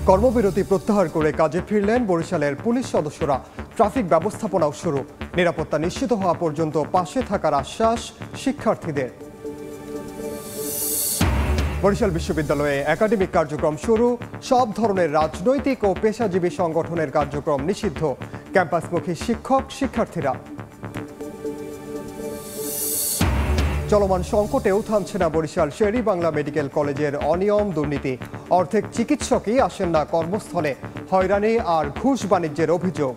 কর্মবিরতি প্রত্যাহার করে কাজে ফিরলেন বরিশালের পুলিশ সদস্যরা। ট্রাফিক ব্যবস্থাপনাও শুরু। নিরাপত্তা নিশ্চিত হওয়া পর্যন্ত পাশে থাকার আশ্বাস শিক্ষার্থীদের। বরিশাল বিশ্ববিদ্যালয়ে একাডেমিক কার্যক্রম শুরু। সব ধরনের রাজনৈতিক ও পেশাজীবী সংগঠনের কার্যক্রম নিষিদ্ধ। ক্যাম্পাসমুখী শিক্ষক শিক্ষার্থীরা। চলমান সংকটেও থামছে না বরিশাল শেরি বাংলা মেডিকেল কলেজের অনিয়ম দুর্নীতি। অর্ধেক চিকিৎসকই আসেন না কর্মস্থলে। হয়রানি আর ঘুষ বাণিজ্যের অভিযোগ।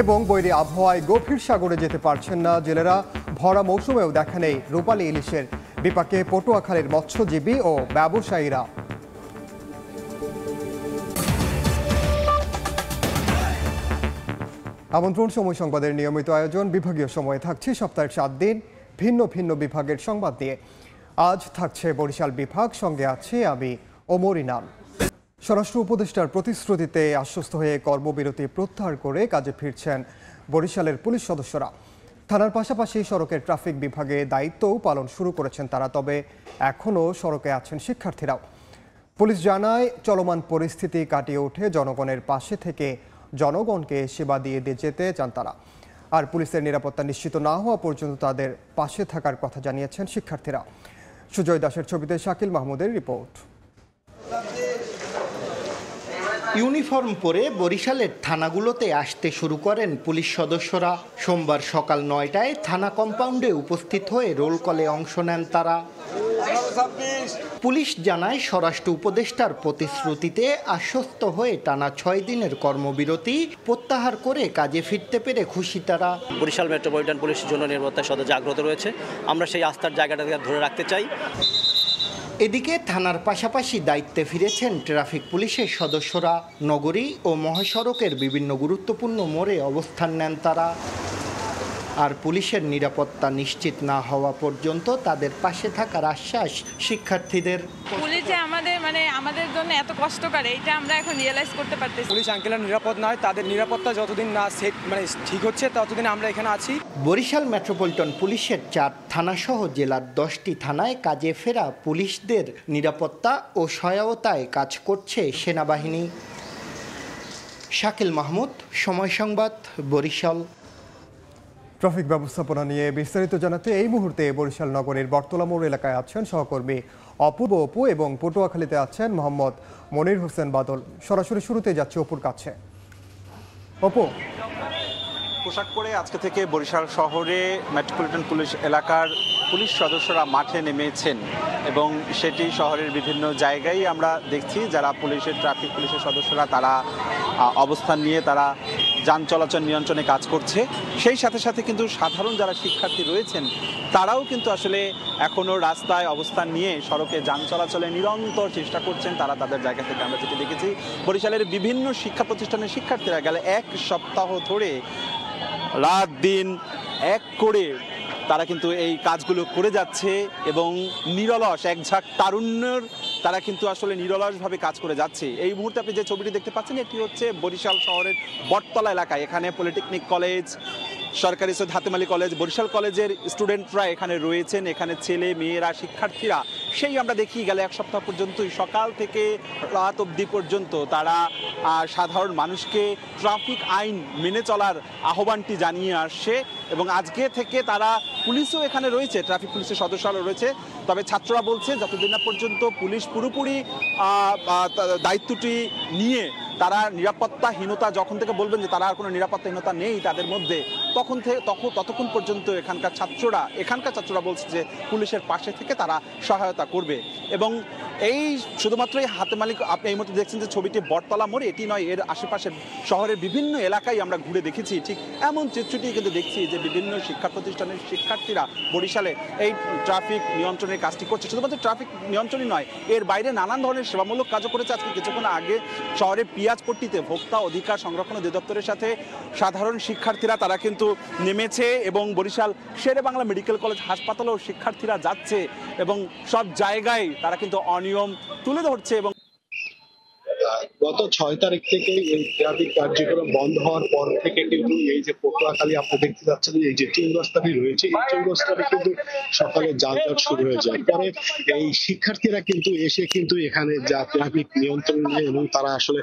এবং বৈরী আবহাওয়ায় গভীর সাগরে যেতে পারছেন না জেলেরা। ভরা মৌসুমেও দেখা নেই রূপালী ইলিশের। বিপাকে পটুয়াখালীর মৎস্যজীবী ও ব্যবসায়ীরা। আমন্ত্রণ সময় সংবাদের নিয়মিত আয়োজন। বিভাগীয় সময়ে থাকছে সপ্তাহের 7 দিন ভিন্ন ভিন্ন বিভাগের সংবাদ নিয়ে। আজ থাকছে বরিশাল বিভাগ, সঙ্গে আছে আমি ওমর ইনাম। স্বরাষ্ট্র উপদেষ্টার প্রতিশ্রুতিতে আশ্বস্ত হয়ে কর্মবিরতি প্রত্যাহার করে কাজে ফিরছেন বরিশালের পুলিশ সদস্যরা। থানার পাশাপাশি সড়কের ট্রাফিক বিভাগে দায়িত্বও পালন শুরু করেছেন তারা। তবে এখনও সড়কে আছেন শিক্ষার্থীরাও। পুলিশ জানায়, চলমান পরিস্থিতি কাটিয়ে উঠে জনগণের পাশে থেকে জনগণকে সেবা দিয়ে যেতে চান তারা। আর পুলিশের নিরাপত্তা নিশ্চিত না হওয়া পর্যন্ত তাদের পাশে থাকার কথা জানিয়েছেন শিক্ষার্থীরা। সুজয় দাসের ছবিতে শাকিল মাহমুদের রিপোর্ট। ইউনিফর্ম পরে বরিশালের থানাগুলোতে আসতে শুরু করেন পুলিশ সদস্যরা। সোমবার সকাল 9টায় থানা কম্পাউন্ডে উপস্থিত হয়ে রোল কলে অংশ নেন তারা। পুলিশ জানায়, স্বরাষ্ট্র উপদেষ্টার প্রতিশ্রুতিতে আশ্বস্ত হয়ে টানা 6 দিনের কর্মবিরতি প্রত্যাহার করে কাজে ফিরতে পেরে খুশি তারা। বরিশাল মেট্রোপলিটন পুলিশের জন্য নিরাপত্তার সদা জাগ্রত রয়েছে। আমরা সেই আস্থার জায়গাটাকে ধরে রাখতে চাই। এদিকে থানার পাশাপাশি দায়িত্বে ফিরেছেন ট্রাফিক পুলিশের সদস্যরা। নগরী ও মহাসড়কের বিভিন্ন গুরুত্বপূর্ণ মোড়ে অবস্থান নেন তারা। আর পুলিশের নিরাপত্তা নিশ্চিত না হওয়া পর্যন্ত তাদের পাশে থাকার আশ্বাস শিক্ষার্থীদের। পুলিশ যে আমাদের জন্য এত কষ্ট করে, এটা আমরা এখন রিয়েলাইজ করতে পারতেছি। পুলিশ আঙ্কেলরা নিরাপদ নয়, তাদের নিরাপত্তা যতদিন না ঠিক হচ্ছে ততদিন আমরা এখানে আছি। বরিশাল মেট্রোপলিটন পুলিশের 4 থানাসহ জেলার 10টি থানায় কাজে ফেরা পুলিশদের নিরাপত্তা ও সহায়তায় কাজ করছে সেনাবাহিনী। শাকিল মাহমুদ, সময় সংবাদ, বরিশাল। ট্রাফিক ব্যবস্থাপনা নিয়ে বিস্তারিত জানাতে এই মুহূর্তে বরিশাল নগরীর বটতলা মোড় এলাকায় আছেন সহকর্মী অপূর্ব অপু এবং পটুয়াখালীতে আছেন মোহাম্মদ মনির হোসেন বাদল। সরাসরি শুরুতে যাচ্ছে অপুর কাছে। অপু, পোশাক পরে আজকে থেকে বরিশাল শহরে মেট্রোপলিটন পুলিশ এলাকার পুলিশ সদস্যরা মাঠে নেমেছেন এবং সেটি শহরের বিভিন্ন জায়গায় আমরা দেখছি যারা ট্রাফিক পুলিশের সদস্যরা তারা অবস্থান নিয়ে তারা যান চলাচল নিয়ন্ত্রণে কাজ করছে। সেই সাথে সাথে কিন্তু সাধারণ যারা শিক্ষার্থী রয়েছেন তারাও কিন্তু আসলে এখনও রাস্তায় অবস্থান নিয়ে সড়কে যান চলাচলে নিরন্তর চেষ্টা করছেন। তারা তাদের জায়গা থেকে আমরা যেটি দেখেছি, বরিশালের বিভিন্ন শিক্ষা প্রতিষ্ঠানের শিক্ষার্থীরা গেলে 1 সপ্তাহ ধরে রাত দিন এক করে তারা কিন্তু এই কাজগুলো করে যাচ্ছে এবং নিরলস এক ঝাঁক তারুণ্যের তারা কিন্তু আসলে নিরলসভাবে কাজ করে যাচ্ছে। এই মুহূর্তে আপনি যে ছবিটি দেখতে পাচ্ছেন এটি হচ্ছে বরিশাল শহরের বটতলা এলাকায়। এখানে পলিটেকনিক কলেজ, সরকারি সৈয়দ হাতেম আলী কলেজ, বরিশাল কলেজের স্টুডেন্টরা এখানে রয়েছেন। এখানে ছেলে মেয়েরা শিক্ষার্থীরা সেই আমরা দেখি গেলে 1 সপ্তাহ পর্যন্তই সকাল থেকে রাত অবধি পর্যন্ত তারা সাধারণ মানুষকে ট্রাফিক আইন মেনে চলার আহ্বানটি জানিয়ে আসছে এবং আজকে থেকে তারা পুলিশও এখানে রয়েছে, ট্রাফিক পুলিশের সদস্যরা রয়েছে। তবে ছাত্ররা বলছে যতদিন না পর্যন্ত পুলিশ পুরোপুরি দায়িত্বটি নিয়ে তারা নিরাপত্তাহীনতা যখন থেকে বলবেন যে তারা আর কোনো নিরাপত্তাহীনতা নেই তাদের মধ্যে, ততক্ষণ পর্যন্ত এখানকার ছাত্ররা বলছে যে পুলিশের পাশে থেকে তারা সহায়তা করবে। এবং এই শুধুমাত্র এই হাতেম আলী, আপনি এই মুহূর্তে দেখছেন যে ছবিটি বটতলা মোড়ে, এটি নয়, এর আশেপাশের শহরের বিভিন্ন এলাকায় আমরা ঘুরে দেখেছি ঠিক এমন চিত্রটি কিন্তু দেখছি যে বিভিন্ন শিক্ষা প্রতিষ্ঠানের শিক্ষার্থীরা বরিশালে এই ট্রাফিক নিয়ন্ত্রণের কাজটি করছে। শুধুমাত্র ট্রাফিক নিয়ন্ত্রণই নয়, এর বাইরে নানান ধরনের সেবামূলক কাজও করেছে। আজকে কিছুক্ষণ আগে শহরের পিয়াজপট্টিতে ভোক্তা অধিকার সংরক্ষণ অধিদপ্তরের সাথে সাধারণ শিক্ষার্থীরা তারা কিন্তু নেমেছে এবং বরিশাল শেরে বাংলা মেডিকেল কলেজ হাসপাতালেও শিক্ষার্থীরা যাচ্ছে এবং সব জায়গায় তারা কিন্তু অনিয়ম তুলে ধরছে এবং গত 6 তারিখ থেকে এই ট্রাফিক কার্যক্রম বন্ধ হওয়ার পর থেকে কিন্তু এই যে পটুয়াখালী আপনি দেখতে পাচ্ছেন এই যে চৌরাস্তাটি রয়েছে, এই চৌরাস্তাটি কিন্তু সকালে যানজট শুরু হয়ে যায়। পরে এই শিক্ষার্থীরা কিন্তু এসে কিন্তু এখানে যা ট্রাফিক নিয়ন্ত্রণ নিয়ে এবং তারা আসলে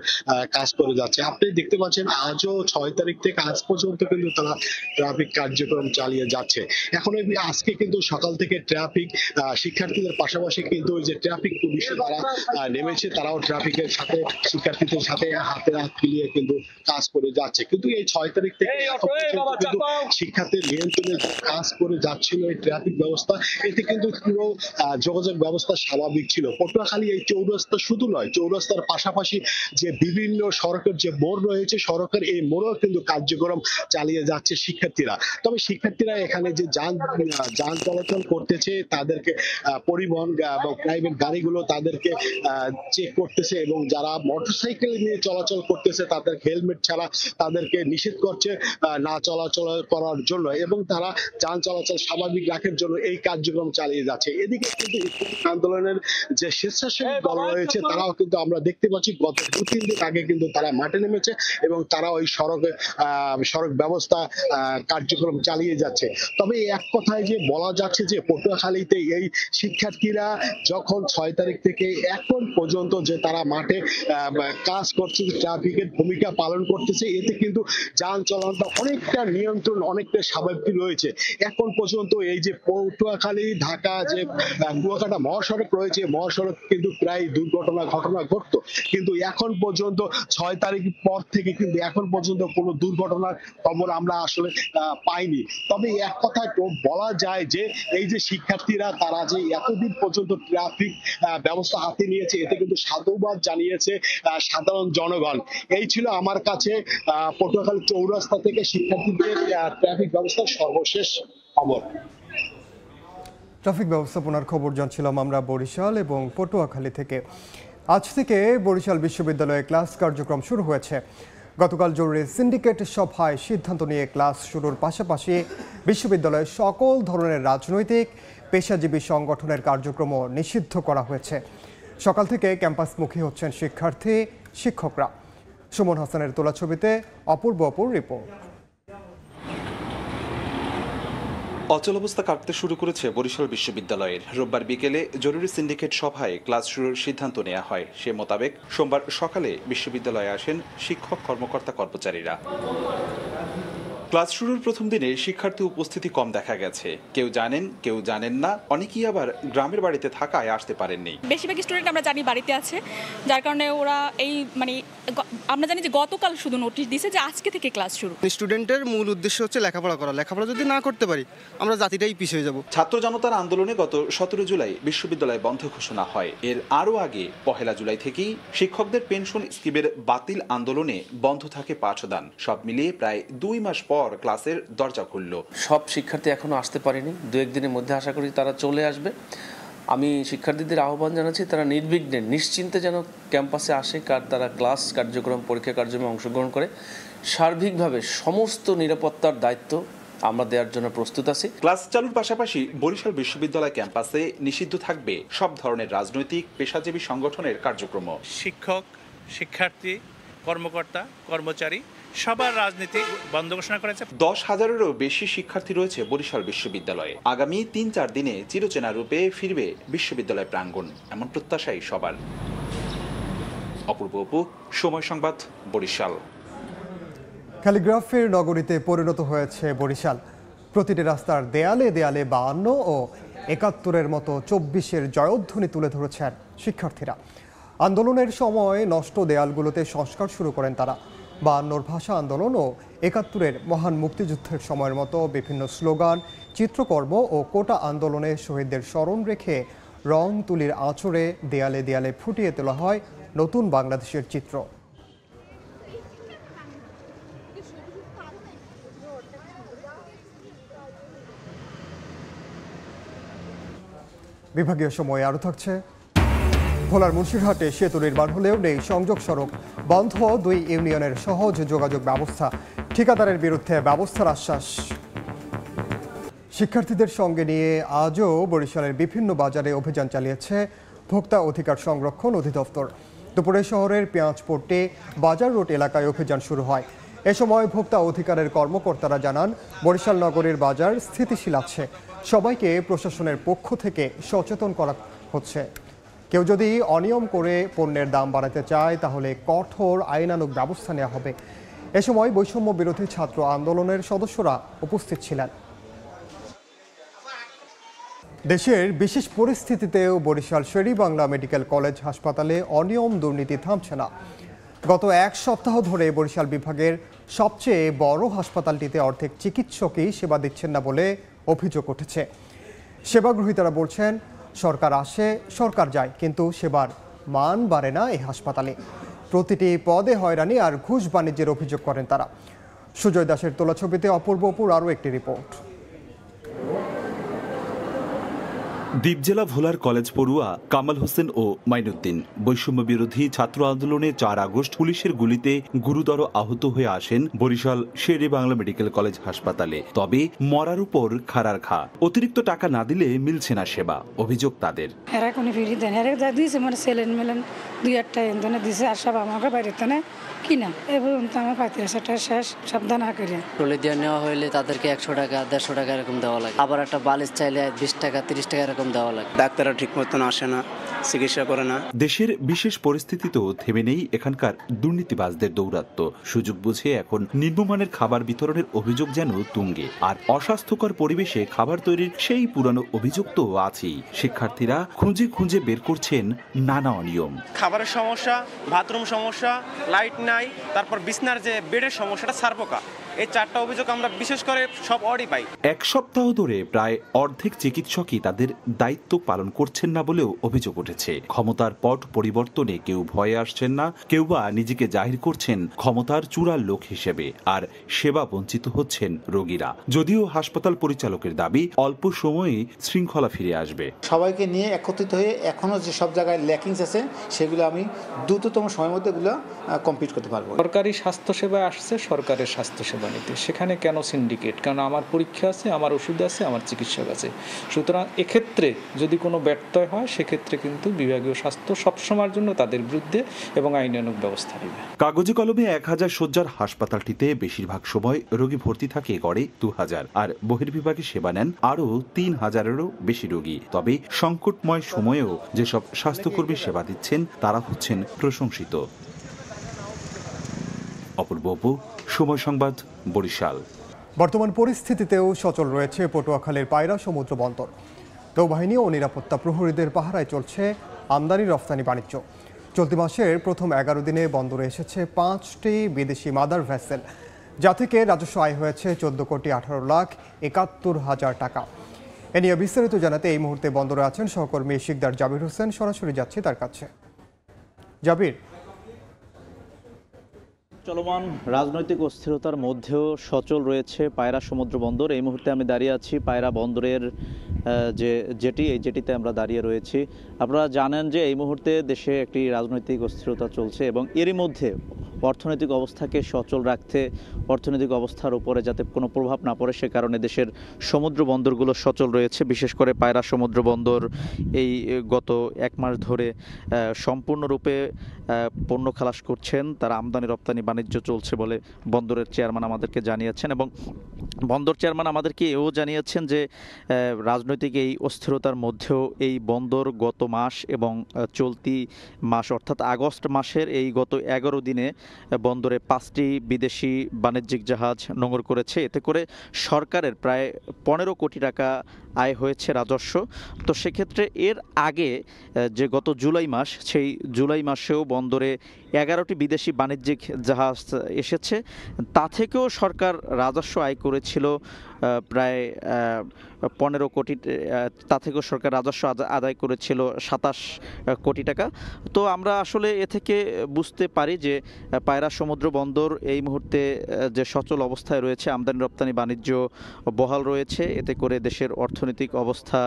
কাজ করে যাচ্ছে। আপনি দেখতে পাচ্ছেন আজও 6 তারিখ থেকে আজ পর্যন্ত কিন্তু তারা ট্রাফিক কার্যক্রম চালিয়ে যাচ্ছে। এখন আজকে কিন্তু সকাল থেকে ট্রাফিক শিক্ষার্থীদের পাশাপাশি কিন্তু ওই যে ট্রাফিক পুলিশ তারা নেমেছে, তারাও ট্রাফিকের সাথে শিক্ষার্থীদের সাথে হাতে হাত মিলিয়ে কিন্তু কাজ করে যাচ্ছে। কিন্তু এই 6 তারিখ থেকে কিন্তু শিক্ষার্থীর নিয়ন্ত্রণে কাজ করে যাচ্ছিল এই ট্রাফিক ব্যবস্থা, এতে কিন্তু পুরো যোগাযোগ ব্যবস্থা স্বাভাবিক ছিল। পটুয়াখালী এই চৌরাস্তা শুধু নয়, চৌরাস্তার পাশাপাশি যে বিভিন্ন সড়কের যে মোড় রয়েছে, সড়কের এই মোড়েও কিন্তু কার্যক্রম চালিয়ে যাচ্ছে শিক্ষার্থীরা। তবে শিক্ষার্থীরা এখানে যে যান চলাচল করতেছে তাদেরকে পরিবহন এবং প্রাইভেট গাড়িগুলো তাদেরকে চেক করতেছে এবং যারা মোটরসাইকেল নিয়ে চলাচল করতেছে তাদের হেলমেট ছাড়া তাদেরকে নিষেধ করছে না চলাচল করার জন্য এবং তারা যান চলাচল স্বাভাবিক রাখার জন্য এই কার্যক্রম চালিয়ে যাচ্ছে। এদিকে কিন্তু আন্দোলনের যে স্বেচ্ছাসেবী দল রয়েছে তারাও কিন্তু আমরা দেখতে পাচ্ছি গত 2-3 দিন আগে কিন্তু তারা মাঠে নেমেছে এবং তারা ওই সড়ক ব্যবস্থা কার্যক্রম চালিয়ে যাচ্ছে। তবে এক কথায় যে বলা যাচ্ছে যে পটুয়াখালীতে এই শিক্ষার্থীরা যখন 6 তারিখ থেকে এখন পর্যন্ত যে তারা মাঠে কাজ করছে, ট্রাফিকের ভূমিকা পালন করতেছে, এতে কিন্তু যান চলাচলটা অনেকটা নিয়ন্ত্রণ অনেকটা স্বাভাবিক রয়েছে। এখন পর্যন্ত এই যে পটুয়াখালী ঢাকা যে কুয়াকাটা মহাসড়ক রয়েছে, মহাসড়ক কিন্তু প্রায় ঘটনা ঘটতো, কিন্তু এখন পর্যন্ত 6 তারিখ পর থেকে কিন্তু এখন পর্যন্ত কোনো দুর্ঘটনার খবর আমরা আসলে পাইনি। তবে এক কথায় বলা যায় যে এই যে শিক্ষার্থীরা তারা যে এতদিন পর্যন্ত ট্রাফিক ব্যবস্থা হাতে নিয়েছে, এতে কিন্তু সাধুবাদ জানিয়েছে সাধারণ জনগণ। এই ছিল আমার কাছে পটুয়াখালী চৌরাস্তা থেকে শিক্ষার্থীদের ট্রাফিক ব্যবস্থার সর্বশেষ খবর। ট্রাফিক ব্যবস্থাপনার খবর জানছিলাম আমরা বরিশাল এবং পটুয়াখালী থেকে। আজ থেকে বরিশাল বিশ্ববিদ্যালয়ে ক্লাস কার্যক্রম শুরু হয়েছে। গতকাল জরুরি সিন্ডিকেট সভায় সিদ্ধান্ত নিয়ে ক্লাস শুরুর পাশাপাশি বিশ্ববিদ্যালয়ের সকল ধরনের রাজনৈতিক পেশাজীবী সংগঠনের কার্যক্রমও নিষিদ্ধ করা হয়েছে। সকাল থেকে ক্যাম্পাসমুখী হচ্ছেন শিক্ষার্থী শিক্ষকরা। সুমন হাসানের তোলা ছবিতে অপূর্ব রিপোর্ট। অচলাবস্থা কাটতে শুরু করেছে বরিশাল বিশ্ববিদ্যালয়ের। রোববার বিকেলে জরুরি সিন্ডিকেট সভায় ক্লাস শুরুর সিদ্ধান্ত নেওয়া হয়। সে মোতাবেক সোমবার সকালে বিশ্ববিদ্যালয়ে আসেন শিক্ষক কর্মকর্তা কর্মচারীরা। ক্লাস শুরুর প্রথম দিনে শিক্ষার্থী উপস্থিতি কম দেখা গেছে। কেউ জানেন কেউ জানেন না, অনেকেই আবার গ্রামের বাড়িতে থাকায় আসতে পারেননি। বেশিরভাগ স্টুডেন্ট আমরা জানি বাড়িতে আছে, যার কারণে ওরা এই আমরা জানি যে গতকাল শুধু নোটিশ দিয়েছে যে আজকে থেকে ক্লাস শুরু। স্টুডেন্টের মূল উদ্দেশ্য হচ্ছে লেখাপড়া করা। লেখাপড়া যদি না করতে পারি আমরা জাতিটাই পিছিয়ে যাব। ছাত্র জনতার আন্দোলনে গত 17 জুলাই বিশ্ববিদ্যালয় বন্ধ ঘোষণা হয়। এর আরও আগে 1 জুলাই থেকেই শিক্ষকদের পেনশন স্কিমের বাতিল আন্দোলনে বন্ধ থাকে পাঠদান। সব মিলিয়ে প্রায় 2 মাস পর ক্লাসের দরজা খুলল। সব শিক্ষার্থী এখনো আসতে পারেনি, 2-1 দিনের মধ্যে আশা করি তারা চলে আসবে। আমি শিক্ষার্থীদের আহ্বান জানাচ্ছি তারা নির্বিঘ্নে নিশ্চিন্তে যেন ক্যাম্পাসে আসে, তারা ক্লাস কার্যক্রম পরীক্ষা কার্যক্রমে অংশগ্রহণ করে। সার্বিকভাবে সমস্ত নিরাপত্তার দায়িত্ব আমরা দেওয়ার জন্য প্রস্তুত আছি। ক্লাস চালুর পাশাপাশি বরিশাল বিশ্ববিদ্যালয় ক্যাম্পাসে নিষিদ্ধ থাকবে সব ধরনের রাজনৈতিক পেশাজীবী সংগঠনের কার্যক্রম। শিক্ষক, শিক্ষার্থী, কর্মকর্তা, কর্মচারী সবার রাজনীতি বন্ধ ঘোষণা করেছে। 10,000-এরও বেশি শিক্ষার্থী রয়েছে বরিশাল বিশ্ববিদ্যালয়ে। আগামী 3-4 দিনে চিরচেনা রূপে ফিরবে বিশ্ববিদ্যালয় প্রাঙ্গণ, এমন প্রত্যাশাই সবার। অপূর্ব, সময় সংবাদ, বরিশাল। ক্যালিগ্রাফের নগরীতে পরিণত হয়েছে বরিশাল। প্রতিটি রাস্তার দেয়ালে দেয়ালে 52 ও 71-এর মতো 24-এর জয়ধ্বনি তুলে ধরেছেন শিক্ষার্থীরা। আন্দোলনের সময় নষ্ট দেয়ালগুলোতে সংস্কার শুরু করেন তারা। 52-র ভাষা আন্দোলন ও 71-এর মহান মুক্তিযুদ্ধের সময়ের মতো বিভিন্ন স্লোগান, চিত্রকর্ম ও কোটা আন্দোলনে শহীদদের স্মরণ রেখে রং তুলির আঁচড়ে দেয়ালে দেয়ালে ফুটিয়ে তোলা হয় নতুন বাংলাদেশের চিত্র। বিভাগীয় সময় আরও থাকছে। ভোলার মুন্সিরহাটে সেতু নির্মাণ হলেও নেই সংযোগ সড়ক, বন্ধ 2 ইউনিয়নের সহজ যোগাযোগ ব্যবস্থা। ঠিকাদারের বিরুদ্ধে ব্যবস্থার আশ্বাস। শিক্ষার্থীদের সঙ্গে নিয়ে আজও বরিশালের বিভিন্ন বাজারে অভিযান চালিয়েছে ভোক্তা অধিকার সংরক্ষণ অধিদপ্তর। দুপুরে শহরের পেঁয়াজপট্টি বাজার রোড এলাকায় অভিযান শুরু হয়। এ সময় ভোক্তা অধিকারের কর্মকর্তারা জানান, বরিশাল নগরীর বাজার স্থিতিশীল আছে। সবাইকে প্রশাসনের পক্ষ থেকে সচেতন করা হচ্ছে। কেউ যদি অনিয়ম করে পণ্যের দাম বাড়াতে চায় তাহলে কঠোর আইনানুগ ব্যবস্থা নেওয়া হবে। এ সময় বৈষম্য বিরোধী ছাত্র আন্দোলনের সদস্যরা উপস্থিত ছিলেন। দেশের বিশেষ পরিস্থিতিতেও বরিশাল শের-ই-বাংলা মেডিকেল কলেজ হাসপাতালে অনিয়ম দুর্নীতি থামছে না। গত এক সপ্তাহ ধরে বরিশাল বিভাগের সবচেয়ে বড় হাসপাতালটিতে অর্ধেক চিকিৎসকই সেবা দিচ্ছেন না বলে অভিযোগ উঠেছে। সেবাগ্রহীতারা বলছেন, সরকার আসে সরকার যায়, কিন্তু সেবার মান বাড়ে না এই হাসপাতালে। প্রতিটি পদে হয়রানি আর ঘুষ বাণিজ্যের অভিযোগ করেন তারা। সুজয় দাসের তোলা ছবিতে অপূর্ব অপুর আরও একটি রিপোর্ট। দ্বীপজেলা ভোলার কলেজ পড়ুয়া কামাল হোসেন ও মাইনুদ্দিন বৈষম্য বিরোধী ছাত্র আন্দোলনে 4 আগস্ট পুলিশের গুলিতে গুরুতর আহত হয়ে আসেন বরিশাল শের-ই-বাংলা মেডিকেল কলেজ হাসপাতালে। তবে মরার উপর খাড়ার ঘা, অতিরিক্ত টাকা না দিলে মিলছে না সেবা, অভিযোগ তাদের। নেওয়া হইলে তাদেরকে 100 টাকা 150 টাকা এরকম দেওয়া লাগে। আবার একটা বালিশ চাইলে 20 টাকা 30 টাকা এরকম দেওয়া লাগে। ডাক্তাররা ঠিক মতন আসে না, চিকিৎসা করে না। দেশের বিশেষ পরিস্থিতিতেও থেমে নেই এখানকার দুর্নীতিবাজদের দৌরাত্ম্য। সুযোগ বুঝে এখন নিম্নমানের খাবার বিতরণের অভিযোগ যেন তুঙ্গে, আর অস্বাস্থ্যকর পরিবেশে খাবার তৈরির সেই পুরানো অভিযোগ তো আছেই। শিক্ষার্থীরা খুঁজে খুঁজে বের করছেন নানা অনিয়ম। খাবারের সমস্যা, বাথরুম সমস্যা, লাইট নাই, তারপর বিছনার যে বেডের সমস্যাটা, সারপোকা, এই 4টা অভিযোগ আমরা বিশেষ করে সব অডি পাই। এক সপ্তাহ ধরে প্রায় অর্ধেক চিকিৎসকই তাদের দায়িত্ব পালন করছেন না বলেও অভিযোগ উঠেছে। ক্ষমতার পট পরিবর্তনে কেউ ভয়ে আসছেন না, কেউ বা নিজেকে জাহির করছেন ক্ষমতার চূড়ার লোক হিসেবে, আর সেবা বঞ্চিত হচ্ছেন রোগীরা। যদিও হাসপাতাল পরিচালকের দাবি অল্প সময়ে শৃঙ্খলা ফিরে আসবে। সবাইকে নিয়ে একত্রিত হয়ে এখনো যে সব জায়গায় ল্যাকিংস আছে সেগুলো আমি দ্রুততম সময়ের মধ্যে এগুলো কমপ্লিট করতে পারবো। সরকারি স্বাস্থ্যসেবা আসছে সরকারের স্বাস্থ্যসেবা নিতে, সেখানে কেন সিন্ডিকেট? কারণ আমার পরীক্ষা আছে, আমার ওষুধ আছে, আমার চিকিৎসক আছে। সুতরাং এক্ষেত্রে যদি কোনো ব্যত্যয় হয় সেক্ষেত্রে কিন্তু বিভাগীয় স্বাস্থ্য সবসময়ের জন্য তাদের বিরুদ্ধে এবং আইনানুগ ব্যবস্থা নেবে। কাগজে কলমে 1000 শয্যার হাসপাতালটিতে বেশিরভাগ সময় রোগী ভর্তি থাকে গড়ে 2000, আর বহির্বিভাগে সেবা নেন আরও 3000-এরও বেশি রোগী। তবে সংকটময় সময়েও যেসব স্বাস্থ্যকর্মী সেবা দিচ্ছেন তারা হচ্ছেন প্রশংসিত। অপূর্ব অপু, সময় সংবাদ, বরিশাল। বর্তমান পরিস্থিতিতেও সচল রয়েছে পটুয়াখালীর পায়রা সমুদ্র বন্দর। নৌবাহিনী ও নিরাপত্তা প্রহরীদের পাহারায় চলছে আমদানি রফতানি বাণিজ্য। চলতি মাসের প্রথম 11 দিনে বন্দরে এসেছে 5টি বিদেশি মাদার ভেসেল, যা থেকে রাজস্ব আয় হয়েছে 14,18,71,000 টাকা। এ নিয়ে বিস্তারিত জানাতে এই মুহূর্তে বন্দরে আছেন সহকর্মী শিকদার জাবির হোসেন। সরাসরি যাচ্ছি তার কাছে। জাবির, চলমান রাজনৈতিক অস্থিরতার মধ্যেও সচল রয়েছে পায়রা সমুদ্র বন্দর। এই মুহূর্তে আমি দাঁড়িয়ে আছি পায়রা বন্দরের যে জেটি, এই জেটিতে আমরা দাঁড়িয়ে রয়েছি। আপনারা জানেন যে এই মুহূর্তে দেশে একটি রাজনৈতিক অস্থিরতা চলছে এবং এরই মধ্যে অর্থনৈতিক অবস্থাকে সচল রাখতে, অর্থনৈতিক অবস্থার উপরে যাতে কোনো প্রভাব না পড়ে সে কারণে দেশের সমুদ্র বন্দরগুলো সচল রয়েছে। বিশেষ করে পায়রা সমুদ্র বন্দর এই গত 1 মাস ধরে সম্পূর্ণরূপে পণ্য খালাস করছেন। তারা আমদানি রপ্তানি বাণিজ্য চলছে বলে বন্দরের চেয়ারম্যান আমাদেরকে জানিয়েছেন এবং বন্দর চেয়ারম্যান আমাদেরকে এও জানিয়েছেন যে রাজনৈতিক এই অস্থিরতার মধ্যেও এই বন্দর গত মাস এবং চলতি মাস অর্থাৎ আগস্ট মাসের এই গত 11 দিনে বন্দরে 5টি বিদেশি বাণিজ্যিক জাহাজ নোঙর করেছে। এতে করে সরকারের প্রায় 15 কোটি টাকা আয় হয়েছে রাজস্ব। তো সেক্ষেত্রে এর আগে যে গত জুলাই মাস, সেই জুলাই মাসেও বন্দরে 11টি বিদেশি বাণিজ্যিক জাহাজ এসেছে। তা থেকেও সরকার রাজস্ব আয় করেছিল প্রায় 15 কোটি, তা থেকেও সরকার রাজস্ব আদায় করেছিল 27 কোটি টাকা। তো আমরা আসলে এ থেকে বুঝতে পারি যে পায়রা সমুদ্র বন্দর এই মুহূর্তে যে সচল অবস্থায় রয়েছে, আমদানি রপ্তানি বাণিজ্য বহাল রয়েছে। এতে করে দেশের অর্থনৈতিক অবস্থা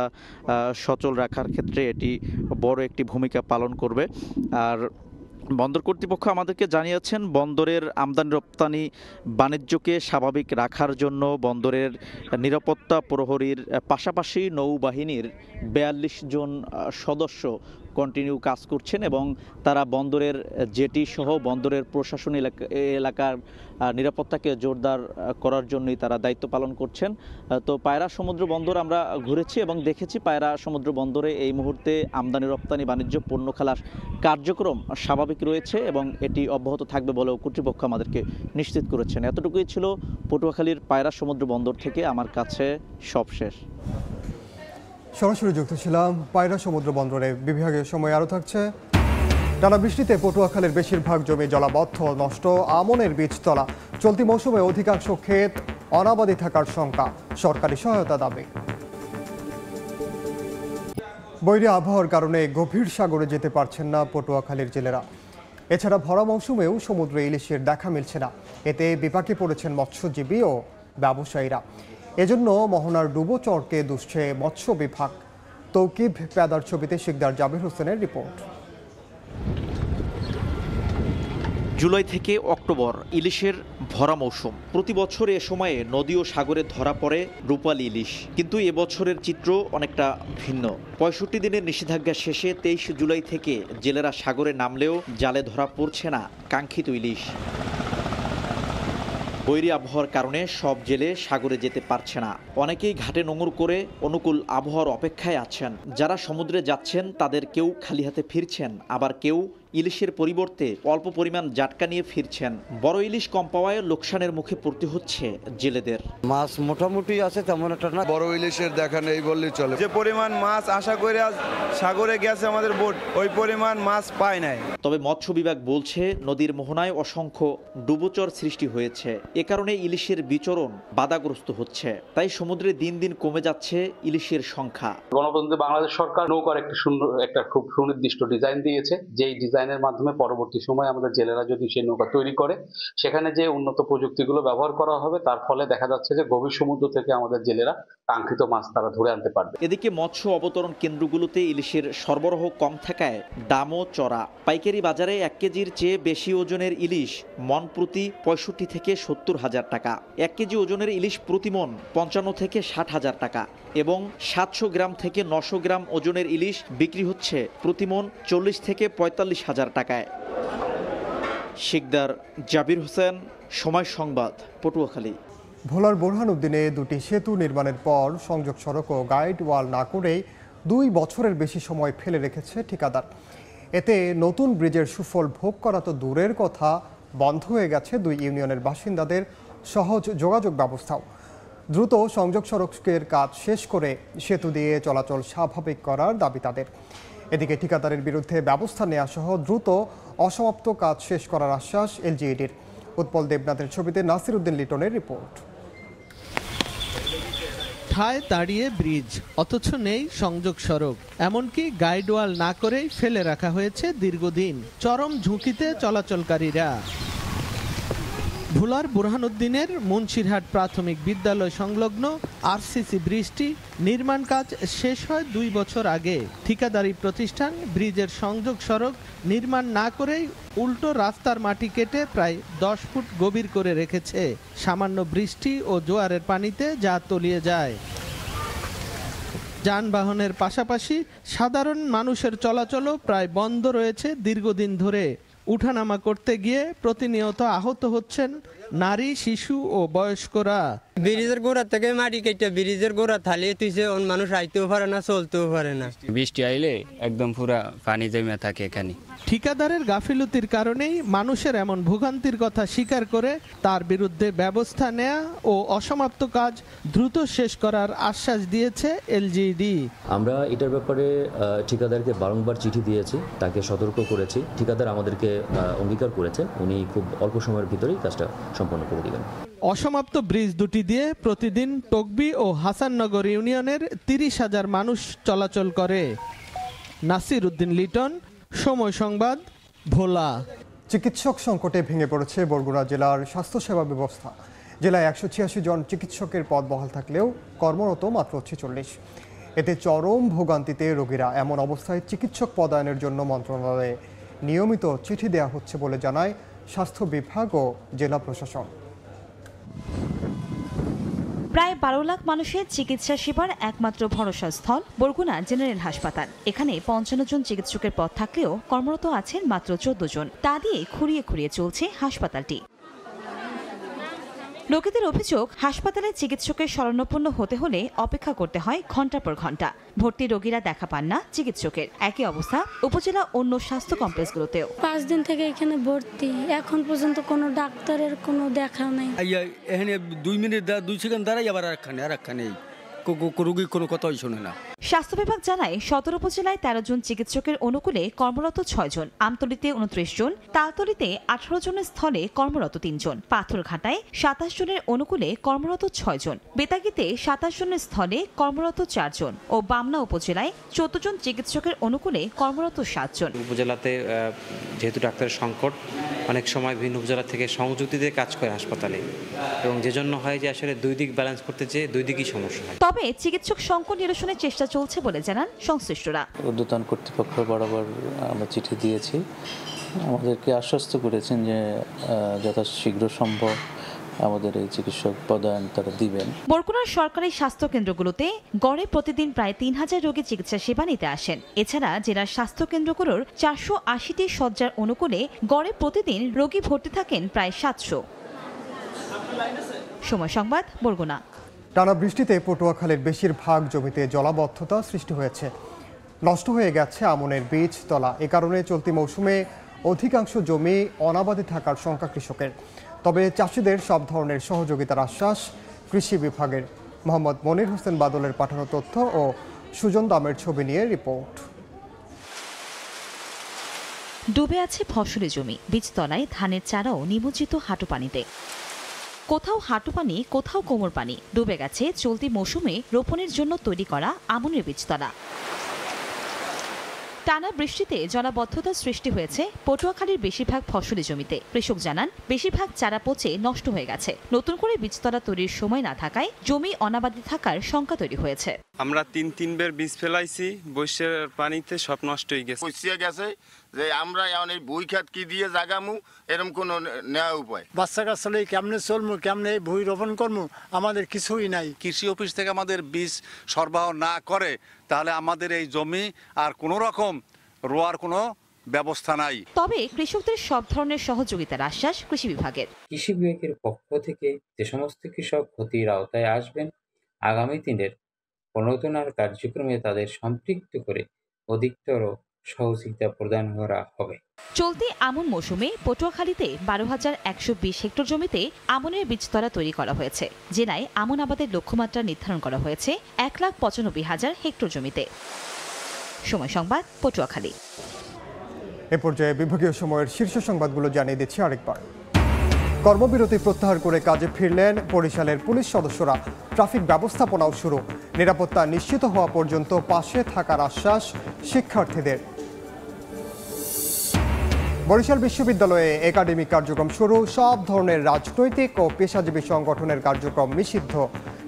সচল রাখার ক্ষেত্রে এটি বড় একটি ভূমিকা পালন করবে। আর বন্দর কর্তৃপক্ষ আমাদেরকে জানিয়েছেন বন্দরের আমদানি রপ্তানি বাণিজ্যকে স্বাভাবিক রাখার জন্য বন্দরের নিরাপত্তা প্রহরীর পাশাপাশি নৌবাহিনীর 42 জন সদস্য কন্টিনিউ কাজ করছেন এবং তারা বন্দরের জেটি সহ বন্দরের প্রশাসন এলাকার নিরাপত্তাকে জোরদার করার জন্যই তারা দায়িত্ব পালন করছেন। তো পায়রা সমুদ্র বন্দর আমরা ঘুরেছি এবং দেখেছি পায়রা সমুদ্র বন্দরে এই মুহূর্তে আমদানি রপ্তানি বাণিজ্য পণ্য খালাস কার্যক্রম স্বাভাবিক রয়েছে এবং এটি অব্যাহত থাকবে বলেও কর্তৃপক্ষ আমাদেরকে নিশ্চিত করেছেন। এতটুকুই ছিল পটুয়াখালীর পায়রা সমুদ্র বন্দর থেকে আমার কাছে সব শেষ। সরাসরি যুক্ত ছিলাম পায়রা সমুদ্র বন্দরে। বিভাগীয় সময় আরও থাকছে। টানা বৃষ্টিতে পটুয়াখালীর বেশিরভাগ জমি জলাবদ্ধ, নষ্ট আমনের বীজতলা। চলতি মৌসুমে অধিকাংশ ক্ষেত অনাবাদি থাকার শঙ্কা, সরকারি সহায়তা দাবি। বৈরী আবহাওয়ার কারণে গভীর সাগরে যেতে পারছেন না পটুয়াখালীর জেলেরা। এছাড়া ভরা মৌসুমেও সমুদ্রে ইলিশের দেখা মিলছে না। এতে বিপাকে পড়েছেন মৎস্যজীবী ও ব্যবসায়ীরা। এজন্য মোহনার ডুবোচরকে দুষছে মৎস্য বিভাগ। তৌকিব পেদার ছবিতে শিকদার জাবির হোসেনের রিপোর্ট। জুলাই থেকে অক্টোবর ইলিশের ভরা মৌসুম। প্রতি বছর এ সময়ে নদী ও সাগরে ধরা পড়ে রূপালী ইলিশ, কিন্তু এবছরের চিত্র অনেকটা ভিন্ন। ৬৫ দিনের নিষেধাজ্ঞা শেষে ২৩ জুলাই থেকে জেলেরা সাগরে নামলেও জালে ধরা পড়ছে না কাঙ্ক্ষিত ইলিশ। বৈরী আবহাওয়ার কারণে সব জেলে সাগরে যেতে পারছে না। অনেকেই ঘাটে নোঙর করে অনুকূল আবহাওয়ার অপেক্ষায় আছেন। যারা সমুদ্রে যাচ্ছেন তাদের কেউ খালি হাতে ফিরছেন, আবার কেউ ইলিশের পরিবর্তে অল্প পরিমাণ জাটকা নিয়ে ফিরছেন। বড় ইলিশ কম পাওয়ায় লোকসানের মুখে পড়তে হচ্ছে জেলেদের। মাছ মোটামুটি আছে, তেমন একটা না। বড় ইলিশের দেখা নেই বললেই চলে। যে পরিমাণ মাছ আশা করে আজ সাগরে গেছে আমাদের বোট, ওই পরিমাণ মাছ পায় নাই। তবে মৎস্য বিভাগ বলছে নদীর মোহনায় অসংখ্য ডুবোচর সৃষ্টি হয়েছে। এ কারণে ইলিশের বিচরণ বাধাগ্রস্ত হচ্ছে। তাই সমুদ্রে দিন দিন কমে যাচ্ছে ইলিশের সংখ্যা। গণপ্রজাতন্ত্রী বাংলাদেশ সরকার নৌকার একটা খুব সুনির্দিষ্ট ডিজাইন দিয়েছে, যেই ডিজাইনের মাধ্যমে পরবর্তী সময় আমাদের জেলেরা যদি সেই নৌকা তৈরি করে, সেখানে যে উন্নত প্রযুক্তিগুলো ব্যবহার করা হবে, তার ফলে দেখা যাচ্ছে যে গভীর সমুদ্র থেকে আমাদের জেলেরা কাঙ্ক্ষিত মাছ তারা ধরে আনতে পারবে। এদিকে মৎস্য অবতরণ কেন্দ্রগুলোতে ইলিশের সরবরাহ কম থাকায় দামও চড়া। পাইকারি বাজারে 1 কেজির চেয়ে বেশি ওজনের ইলিশ মন প্রতি 65 থেকে 70 হাজার টাকা। 1 কেজি ওজনের ইলিশ প্রতি মন 55 থেকে 60 হাজার টাকা এবং 700 গ্রাম থেকে 900 গ্রাম ওজনের ইলিশ বিক্রি হচ্ছে প্রতি মন 40 থেকে 45 হাজার টাকায়। শিকদার জাবির হোসেন, সময় সংবাদ, পটুয়াখালী। ভোলার বোরহানউদ্দিনে 2টি সেতু নির্মাণের পর সংযোগ সড়ক ও গাইড ওয়াল না করেই 2 বছরের বেশি সময় ফেলে রেখেছে ঠিকাদার। এতে নতুন ব্রিজের সুফল ভোগ করা তো দূরের কথা, বন্ধ হয়ে গেছে 2 ইউনিয়নের বাসিন্দাদের সহজ যোগাযোগ ব্যবস্থাও। দ্রুত সংযোগ সড়কের কাজ শেষ করে সেতু দিয়ে চলাচল স্বাভাবিক করার দাবি তাদের। এদিকে ঠিকাদারের বিরুদ্ধে ব্যবস্থা নেওয়া সহ দ্রুত অসমাপ্ত কাজ শেষ করার আশ্বাস এলজিইডির। উৎপল দেবনাথের ছবিতে নাসির উদ্দিন লিটনের রিপোর্ট। ঠায় দাঁড়িয়ে ব্রিজ, অথচ নেই সংযোগ সড়ক, এমনকি গাইডওয়াল না করেই ফেলে রাখা হয়েছে দীর্ঘদিন। চরম ঝুঁকিতে চলাচলকারীরা। ভোলার বোরহানউদ্দিনের মুন্সিরহাট প্রাথমিক বিদ্যালয় সংলগ্ন আরসিসি ব্রিজটি নির্মাণ কাজ শেষ হয় 2 বছর আগে। ঠিকাদারি প্রতিষ্ঠান ব্রিজের সংযোগ সড়ক নির্মাণ না করেই উল্টো রাস্তার মাটি কেটে প্রায় 10 ফুট গভীর করে রেখেছে। সামান্য বৃষ্টি ও জোয়ারের পানিতে যা তলিয়ে যায়। যানবাহনের পাশাপাশি সাধারণ মানুষের চলাচলও প্রায় বন্ধ রয়েছে দীর্ঘদিন ধরে। উঠানামা করতে গিয়ে প্রতিনিয়ত আহত হচ্ছেন নারী, শিশু ও বয়স্করা। ব্রিজের গোড়া থেকে মাটি কেটে ব্রিজের গোড়া থালিয়ে তুইছে, মানুষ আইতেও পারে না, চলতেও পারে না। বৃষ্টি আইলে একদম পুরা পানি জমে থাকে এখানে। ঠিকাদারের গাফিলতির কারণেই মানুষের এমন ভোগান্তির কথা স্বীকার করে তার বিরুদ্ধে ব্যবস্থা নেয়া ও অসমাপ্ত কাজ দ্রুত শেষ করার আশ্বাস দিয়েছে এলজিইডি। আমরা এটার ব্যাপারে ঠিকাদারকে বারংবার চিঠি দিয়েছি, তাকে সতর্ক করেছি। ঠিকাদার আমাদেরকে অঙ্গীকার করেছেন উনি খুব অল্প সময়ের ভিতরেই কাজটা সম্পন্ন করে দিবেন। অসমাপ্ত ব্রিজ দুটি দিয়ে প্রতিদিন টকবি ও হাসাননগর ইউনিয়নের 30,000 মানুষ চলাচল করে। নাসির উদ্দিন লিটন, সময় সংবাদ, ভোলা। চিকিৎসক সংকটে ভেঙে পড়েছে বরগুনা জেলার স্বাস্থ্যসেবা ব্যবস্থা। জেলায় 186 জন চিকিৎসকের পদ বহাল থাকলেও কর্মরত মাত্র 46। এতে চরম ভোগান্তিতে রোগীরা। এমন অবস্থায় চিকিৎসক পদায়নের জন্য মন্ত্রণালয়ে নিয়মিত চিঠি দেওয়া হচ্ছে বলে জানায় স্বাস্থ্য বিভাগ ও জেলা প্রশাসন। প্রায় 12 লাখ মানুষের চিকিৎসা সেবার একমাত্র ভরসা স্থল বরগুনা জেনারেল হাসপাতাল। এখানে 55 জন চিকিৎসকের পদ থাকলেও কর্মরত আছেন মাত্র 14 জন। তা দিয়ে খুঁড়িয়ে খুঁড়িয়ে চলছে হাসপাতালটি। রোগীদের অভিযোগ, হাসপাতালে চিকিৎসকের শরণাপন্ন হতে হলে অপেক্ষা করতে হয় ঘণ্টার পর ঘণ্টা। ভর্তি রোগীরা দেখা পান না চিকিৎসকের। একই অবস্থা উপজেলা অন্য স্বাস্থ্য কমপ্লেক্সগুলোতেও। 5 দিন থেকে এখানে ভর্তি, এখন পর্যন্ত কোনো ডাক্তারের কোনো দেখা নেই। এখানে 2 মিনিট 2 সেকেন্ড দাঁড়াই আবার আরেকখানে রোগী কোনো কথাই শোনে না। স্বাস্থ্য বিভাগ জানায়, সদর উপজেলায় 13 জন চিকিৎসকের অনুকূলে কর্মরত 6 জন, আমতলীতে 29 জন, তালতলীতে 18 জনের স্থলে কর্মরত 3 জন, পাথরঘাটায় 27 জনের অনুকূলে কর্মরত 6 জন, বেতাগীতে 27 জনের স্থলে কর্মরত 4 জন ও বামনা উপজেলায় 14 জন চিকিৎসকের অনুকূলে কর্মরত 7 জন। উপজেলাতে যেহেতু ডাক্তারের সংকট, অনেক সময় বিভিন্ন উপজেলা থেকে সংযুক্তি দিয়ে কাজ করে হাসপাতালে, এবং যে জন্য হয় যে আসলে দুই দিক ব্যালেন্স করতে চেয়ে দুই দিকই সমস্যা হয়। তবে চিকিৎসক সংকট নিরসনের চেষ্টা চলছে বলে জানান সংশ্লিষ্টরা। ঊর্ধ্বতন কর্তৃপক্ষ বরাবর আমরা চিঠি দিয়েছি, আমাদেরকে আশ্বস্ত করেছেন যে যথাশীঘ্র সম্ভব আমাদের এই চিকিৎসক পদায়ন তারা দিবেন। বরগুনার সরকারি স্বাস্থ্য কেন্দ্রগুলোতে গড়ে প্রতিদিন প্রায় 3000 রোগী চিকিৎসা সেবা নিতে আসেন। এছাড়া জেলার স্বাস্থ্য কেন্দ্রগুলোর 480টি শয্যার অনুকূলে গড়ে প্রতিদিন রোগী ভর্তি থাকেন প্রায় 700। সময় সংবাদ, বরগুনা। টানা বৃষ্টিতে পটুয়াখালীর বেশিরভাগ জমিতে জলাবদ্ধতা সৃষ্টি হয়েছে। নষ্ট হয়ে গেছে আমনের বীজ তলা। এ কারণে চলতি মৌসুমে অধিকাংশ জমি অনাবাদে থাকার শঙ্কা কৃষকের। তবে চাষিদের সব ধরনের সহযোগিতার আশ্বাস কৃষি বিভাগের। মোহাম্মদ মনির হোসেন বাদলের পাঠানো তথ্য ও সুজন দামের ছবি নিয়ে রিপোর্ট। ডুবে আছে ফসলি জমি, বীজতলায় ধানের চারাও নিমজ্জিত হাঁটু পানিতে। কোথাও হাঁটু পানি, কোথাও কোমর পানি। ডুবে গেছে চলতি মৌসুমে রোপণের জন্য তৈরি করা আমনের বীজতলা। টানা বৃষ্টিতে জলাবদ্ধতা সৃষ্টি হয়েছে পটুয়াখালীর বেশিরভাগ ফসলি জমিতে। কৃষক জানান, বেশিরভাগ চারা পচে নষ্ট হয়ে গেছে। নতুন করে বীজতলা তৈরির সময় না থাকায় জমি অনাবাদি থাকার শঙ্কা তৈরি হয়েছে। আমরা 3 বার বীজ ফেলাইছি, বর্ষার পানিতে সব নষ্ট হয়ে গেছে। পচিয়ে গেছে যে আমরা এখন এই বই খাত কি দিয়ে জাগামু, এরকম কোনো নেওয়া উপায়। বাচ্চা কাচ্চা কেমনে চলমু, কেমনে বই রোপণ করমু, আমাদের কিছুই নাই। কৃষি অফিস থেকে আমাদের বীজ সরবরাহ না করে তাহলে আমাদের এই জমি আর কোনো রকম রোয়ার কোনো ব্যবস্থা নাই। তবে কৃষকদের সব ধরনের সহযোগিতার আশ্বাস কৃষি বিভাগের। কৃষি বিভাগের পক্ষ থেকে যে সমস্ত কৃষক ক্ষতির আওতায় আসবেন, আগামী দিনের প্রণোদনার কার্যক্রমে তাদের সম্পৃক্ত করে অধিকতর সহযোগিতা প্রদান করা হবে। চলতি আমন মৌসুমে পটুয়াখালীতে 12,120 হেক্টর জমিতে আমনের বীজতলা তৈরি করা হয়েছে। জেলায় আমন আবাদের লক্ষ্যমাত্রা নির্ধারণ করা হয়েছে 1,95,000 হেক্টর জমিতে। সময় সংবাদ, পটুয়াখালী। এ পর্যায়ে বিভাগীয় সময়ের শীর্ষ সংবাদগুলো জানিয়ে দিচ্ছি আরেকবার। কর্মবিরতি প্রত্যাহার করে কাজে ফিরলেন বরিশালের পুলিশ সদস্যরা। ট্রাফিক ব্যবস্থাপনাও শুরু। নিরাপত্তা নিশ্চিত হওয়া পর্যন্ত পাশে থাকার আশ্বাস শিক্ষার্থীদের। বরিশাল বিশ্ববিদ্যালয়ে একাডেমিক কার্যক্রম শুরু। সব ধরনের রাজনৈতিক ও পেশাজীবী সংগঠনের কার্যক্রম নিষিদ্ধ।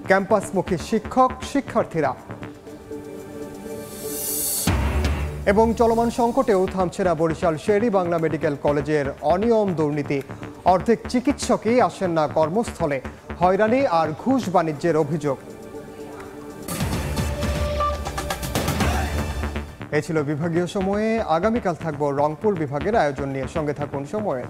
ক্যাম্পাসমুখী শিক্ষক শিক্ষার্থীরা। এবং চলমান সংকটেও থামছে না বরিশাল শেরি বাংলা মেডিকেল কলেজের অনিয়ম দুর্নীতি। অর্ধেক চিকিৎসকই আসেন না কর্মস্থলে। হয়রানি আর ঘুষ বাণিজ্যের অভিযোগ। এ ছিল বিভাগীয় সময়ে। আগামীকাল থাকবো রংপুর বিভাগের আয়োজন নিয়ে। সঙ্গে থাকুন সময়ের।